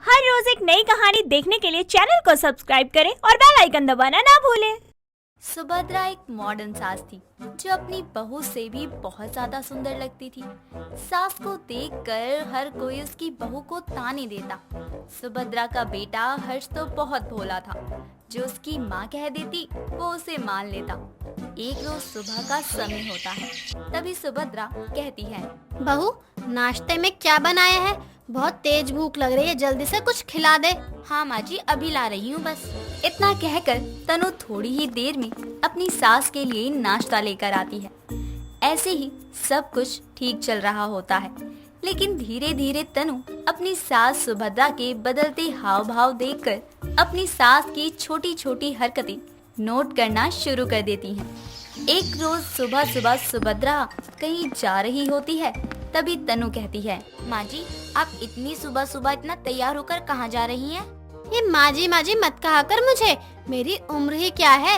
हर रोज एक नई कहानी देखने के लिए चैनल को सब्सक्राइब करें और बेल आइकन दबाना ना भूलें। सुभद्रा एक मॉडर्न सास थी जो अपनी बहू से भी बहुत ज्यादा सुंदर लगती थी। सास को देखकर हर कोई उसकी बहू को ताने देता। सुभद्रा का बेटा हर्ष तो बहुत भोला था, जो उसकी माँ कह देती वो उसे मान लेता। एक रोज सुबह का समय होता है, तभी सुभद्रा कहती है, बहू नाश्ते में क्या बनाया है? बहुत तेज भूख लग रही है, जल्दी से कुछ खिला दे। हाँ माँ जी, अभी ला रही हूँ बस। इतना कहकर तनु थोड़ी ही देर में अपनी सास के लिए नाश्ता लेकर आती है। ऐसे ही सब कुछ ठीक चल रहा होता है, लेकिन धीरे धीरे तनु अपनी सास सुभद्रा के बदलते हाव भाव देखकर अपनी सास की छोटी छोटी हरकतें नोट करना शुरू कर देती है। एक रोज सुबह सुबह सुभद्रा कहीं जा रही होती है, तभी तनु कहती है, माँ जी आप इतनी सुबह सुबह इतना तैयार होकर कहाँ जा रही हैं? ये माजी मत कहा कर मुझे, मेरी उम्र ही क्या है।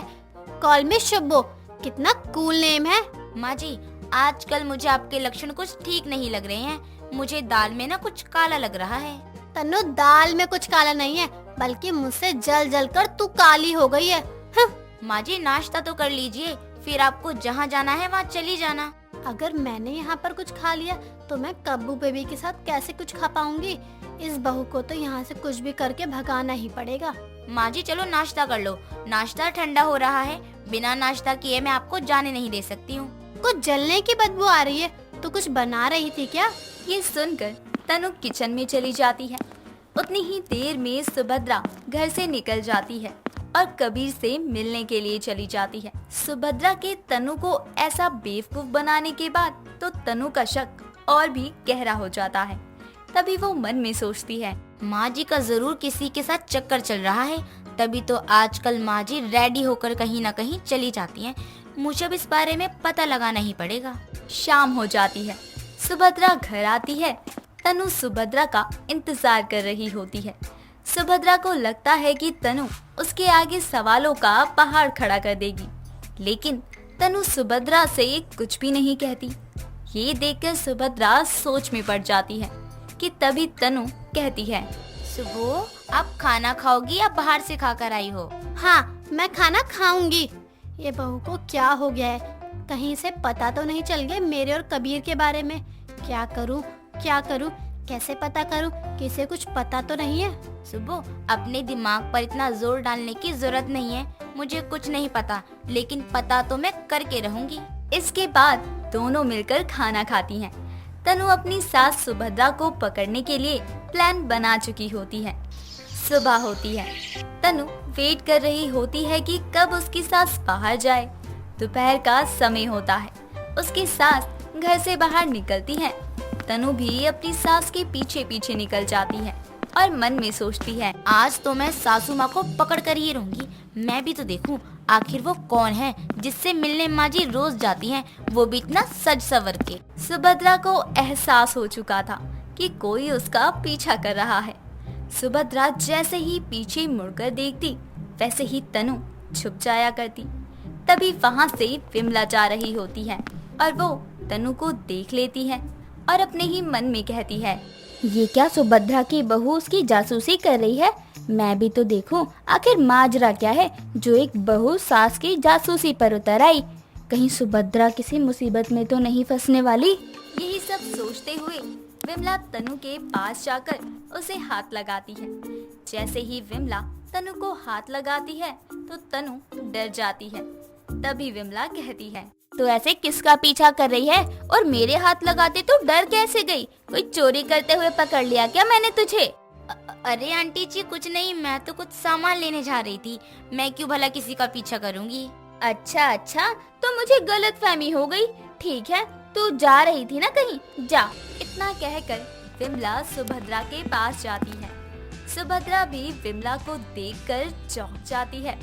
कॉल मी शुभो, कितना कूल नेम है। माँ जी आजकल मुझे आपके लक्षण कुछ ठीक नहीं लग रहे हैं, मुझे दाल में ना कुछ काला लग रहा है। तन्नू दाल में कुछ काला नहीं है, बल्कि मुझसे जल जल कर तू काली हो गई है। माँ जी नाश्ता तो कर लीजिए, फिर आपको जहाँ जाना है वहाँ चली जाना। अगर मैंने यहाँ पर कुछ खा लिया तो मैं कब्बू बेबी के साथ कैसे कुछ खा पाऊंगी? इस बहू को तो यहाँ से कुछ भी करके भगाना ही पड़ेगा। माँ जी चलो नाश्ता कर लो, नाश्ता ठंडा हो रहा है, बिना नाश्ता किए मैं आपको जाने नहीं दे सकती हूँ। कुछ जलने की बदबू आ रही है, तो कुछ बना रही थी क्या? ये सुनकर तनु किचन में चली जाती है। उतनी ही देर में सुभद्रा घर से निकल जाती है और कबीर से मिलने के लिए चली जाती है। सुभद्रा के तनु को ऐसा बेवकूफ बनाने के बाद तो तनु का शक और भी गहरा हो जाता है। तभी वो मन में सोचती है, माँ जी का जरूर किसी के साथ चक्कर चल रहा है, तभी तो आजकल माँ जी रेडी होकर कहीं न कहीं चली जाती हैं। मुझे अब इस बारे में पता लगाना ही पड़ेगा। शाम हो जाती है, सुभद्रा घर आती है। तनु सुभद्रा का इंतजार कर रही होती है। सुभद्रा को लगता है कि तनु उसके आगे सवालों का पहाड़ खड़ा कर देगी, लेकिन तनु सुभद्रा से कुछ भी नहीं कहती। ये देखकर सुभद्रा सोच में पड़ जाती है कि तभी तनु कहती है, सुबह आप खाना खाओगी या बाहर से खाकर आई हो? हाँ मैं खाना खाऊंगी। ये बहू को क्या हो गया है? कहीं से पता तो नहीं चल गया मेरे और कबीर के बारे में? क्या करूँ कैसे पता करूँ? किसे कुछ पता तो नहीं है? सुबह अपने दिमाग पर इतना जोर डालने की जरूरत नहीं है, मुझे कुछ नहीं पता, लेकिन पता तो मैं करके रहूंगी। इसके बाद दोनों मिलकर खाना खाती हैं। तनु अपनी सास सुभद्रा को पकड़ने के लिए प्लान बना चुकी होती है। सुबह होती है, तनु वेट कर रही होती है कि कब उसकी सास बाहर जाए। दोपहर का समय होता है, उसकी सास घर से बाहर निकलती है। तनु भी अपनी सास के पीछे पीछे निकल जाती है और मन में सोचती है, आज तो मैं सासू माँ को पकड़ कर ही रहूंगी। मैं भी तो देखूं आखिर वो कौन है जिससे मिलने माँ जी रोज जाती हैं, वो भी इतना सज सवर के। सुभद्रा को एहसास हो चुका था कि कोई उसका पीछा कर रहा है। सुभद्रा जैसे ही पीछे मुड़कर देखती, वैसे ही तनु छुप जाया करती। तभी वहाँ से विमला जा रही होती है और वो तनु को देख लेती है और अपने ही मन में कहती है, ये क्या सुभद्रा की बहू उसकी जासूसी कर रही है? मैं भी तो देखूं आखिर माजरा क्या है जो एक बहू सास की जासूसी पर उतर आई। कहीं सुभद्रा किसी मुसीबत में तो नहीं फंसने वाली। यही सब सोचते हुए विमला तनु के पास जाकर उसे हाथ लगाती है। जैसे ही विमला तनु को हाथ लगाती है तो तनु डर जाती है। तभी विमला कहती है, तो ऐसे किसका पीछा कर रही है और मेरे हाथ लगाते तो डर कैसे गई? कोई चोरी करते हुए पकड़ लिया क्या मैंने तुझे? अरे आंटी जी कुछ नहीं, मैं तो कुछ सामान लेने जा रही थी, मैं क्यों भला किसी का पीछा करूंगी। अच्छा तो मुझे गलतफहमी हो गई। ठीक है तू जा रही थी ना कहीं, जा। इतना कहकर विमला सुभद्रा के पास जाती है। सुभद्रा भी विमला को देखकर चौंक जाती है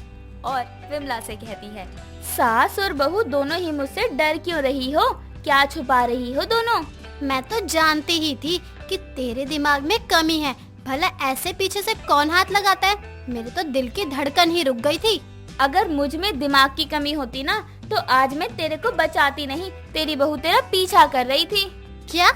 और विमला से कहती है, सास और बहू दोनों ही मुझसे डर क्यों रही हो? क्या छुपा रही हो दोनों? मैं तो जानती ही थी कि तेरे दिमाग में कमी है। भला ऐसे पीछे से कौन हाथ लगाता है? मेरे तो दिल की धड़कन ही रुक गई थी। अगर मुझ में दिमाग की कमी होती ना तो आज मैं तेरे को बचाती नहीं। तेरी बहू तेरा पीछा कर रही थी। क्या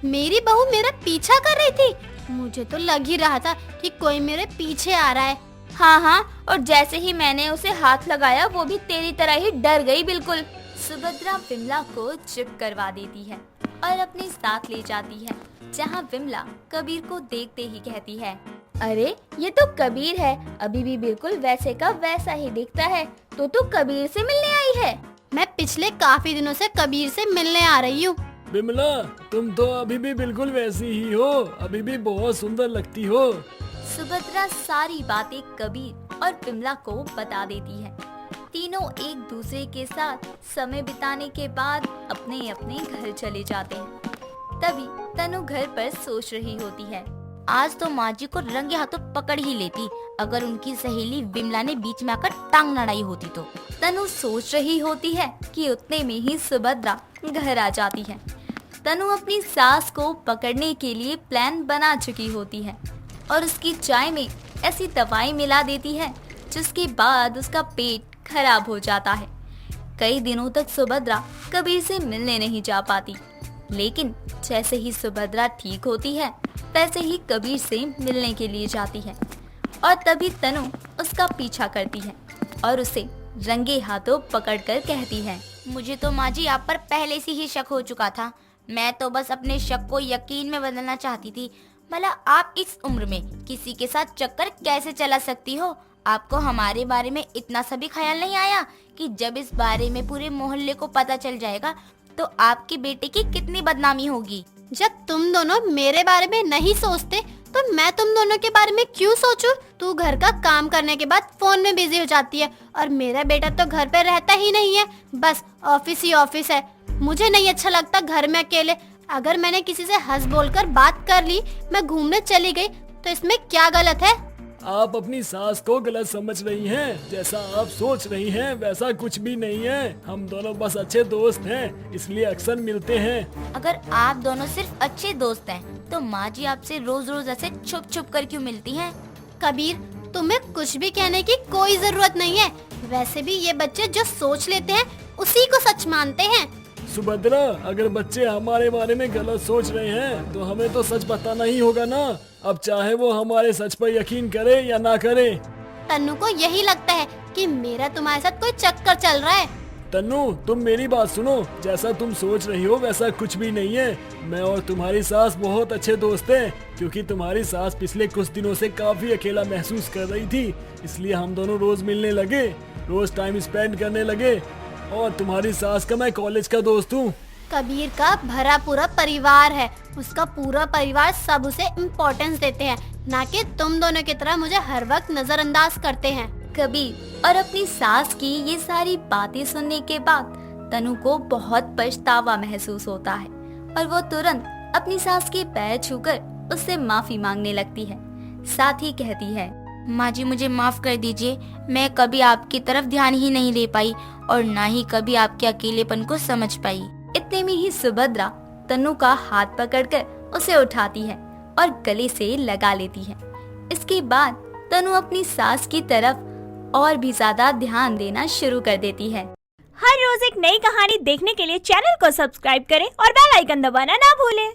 मेरी बहू मेरा पीछा कर रही थी? मुझे तो लग ही रहा था कि कोई मेरे पीछे आ रहा है। हाँ हाँ, और जैसे ही मैंने उसे हाथ लगाया वो भी तेरी तरह ही डर गई बिल्कुल। सुभद्रा विमला को चुप करवा देती है और अपने साथ ले जाती है, जहाँ विमला कबीर को देखते ही कहती है, अरे ये तो कबीर है, अभी भी बिल्कुल वैसे का वैसा ही दिखता है। तो तू कबीर से मिलने आई है? मैं पिछले काफी दिनों से कबीर से मिलने आ रही हूँ। विमला, तुम तो अभी भी बिल्कुल वैसी ही हो, अभी भी बहुत सुंदर लगती हो। सुभद्रा सारी बातें कबीर और विमला को बता देती है। तीनों एक दूसरे के साथ समय बिताने के बाद अपने अपने घर चले जाते हैं। तभी तनु घर पर सोच रही होती है, आज तो माँ जी को रंगे हाथों पकड़ ही लेती, अगर उनकी सहेली विमला ने बीच में आकर टांग लड़ाई होती तो। तनु सोच रही होती है कि उतने में ही सुभद्रा घर आ जाती है। तनु अपनी सास को पकड़ने के लिए प्लान बना चुकी होती है और उसकी चाय में ऐसी दवाई मिला देती है जिसके बाद उसका पेट खराब हो जाता है। कई दिनों तक सुभद्रा कबीर से मिलने नहीं जा पाती, लेकिन जैसे ही सुभद्रा ठीक होती है वैसे ही कबीर से मिलने के लिए जाती है और तभी तनु उसका पीछा करती है और उसे रंगे हाथों पकड़कर कहती है, मुझे तो माँ जी आप पर पहले से ही शक हो चुका था, मैं तो बस अपने शक को यकीन में बदलना चाहती थी। भला आप इस उम्र में किसी के साथ चक्कर कैसे चला सकती हो? आपको हमारे बारे में इतना सा भी ख्याल नहीं आया कि जब इस बारे में पूरे मोहल्ले को पता चल जाएगा तो आपके बेटे की कितनी बदनामी होगी? जब तुम दोनों मेरे बारे में नहीं सोचते तो मैं तुम दोनों के बारे में क्यों सोचूं? तू घर का काम करने के बाद फोन में बिजी हो जाती है और मेरा बेटा तो घर पे रहता ही नहीं है, बस ऑफिस ही ऑफिस है। मुझे नहीं अच्छा लगता घर में अकेले। अगर मैंने किसी से हंस बोलकर बात कर ली, मैं घूमने चली गई, तो इसमें क्या गलत है? आप अपनी सास को गलत समझ रही हैं। जैसा आप सोच रही हैं वैसा कुछ भी नहीं है। हम दोनों बस अच्छे दोस्त हैं, इसलिए अक्सर मिलते हैं। अगर आप दोनों सिर्फ अच्छे दोस्त हैं, तो माँ जी आपसे रोज रोज ऐसे छुप छुप कर क्यों मिलती हैं? कबीर, तुम्हें कुछ भी कहने की कोई जरूरत नहीं है। वैसे भी ये बच्चे जो सोच लेते हैं उसी को सच मानते हैं। सुभद्रा, अगर बच्चे हमारे बारे में गलत सोच रहे हैं तो हमें तो सच बताना ही होगा ना। अब चाहे वो हमारे सच पर यकीन करे या ना करे। तन्नू को यही लगता है कि मेरा तुम्हारे साथ कोई चक्कर चल रहा है। तन्नू, तुम मेरी बात सुनो, जैसा तुम सोच रही हो वैसा कुछ भी नहीं है। मैं और तुम्हारी सास बहुत अच्छे दोस्त हैं, क्योंकि तुम्हारी सास पिछले कुछ दिनों से काफी अकेला महसूस कर रही थी, इसलिए हम दोनों रोज मिलने लगे, रोज टाइम स्पेंड करने लगे। और तुम्हारी सास का मैं कॉलेज का दोस्त हूँ। कबीर का भरा पूरा परिवार है, उसका पूरा परिवार सब उसे इम्पोर्टेंस देते हैं, ना कि तुम दोनों की तरह मुझे हर वक्त नजरअंदाज करते हैं। कबीर और अपनी सास की ये सारी बातें सुनने के बाद तनु को बहुत पछतावा महसूस होता है और वो तुरंत अपनी सास के पैर छूकर उससे माफी मांगने लगती है। साथ ही कहती है, माँ जी मुझे माफ कर दीजिए, मैं कभी आपकी तरफ ध्यान ही नहीं दे पाई और ना ही कभी आपके अकेलेपन को समझ पाई। इतने में ही सुभद्रा तनु का हाथ पकड़कर उसे उठाती है और गले से लगा लेती है। इसके बाद तनु अपनी सास की तरफ और भी ज्यादा ध्यान देना शुरू कर देती है। हर रोज एक नई कहानी देखने के लिए चैनल को सब्सक्राइब करें और बेल आइकन दबाना ना भूलें।